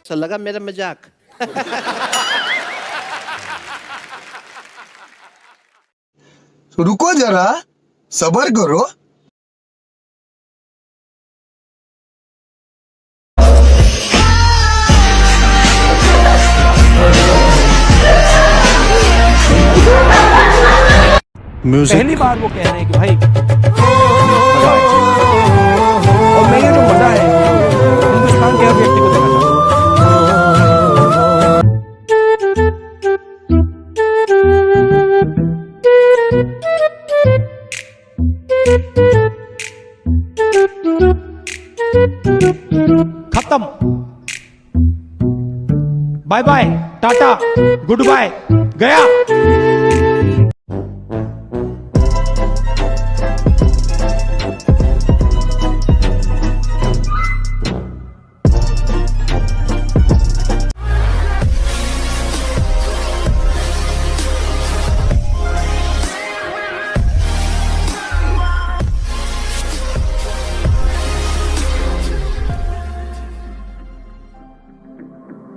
अच्छा लगा मेरा मजाक? रुको जरा, सबर करो. पहली बार वो कह रहे हैं कि भाई मजा आए। और मैं ये जो मजा है हिंदुस्तान के हर व्यक्ति को देना चाहता हूं। खत्म, bye bye, ta-ta, goodbye, गया।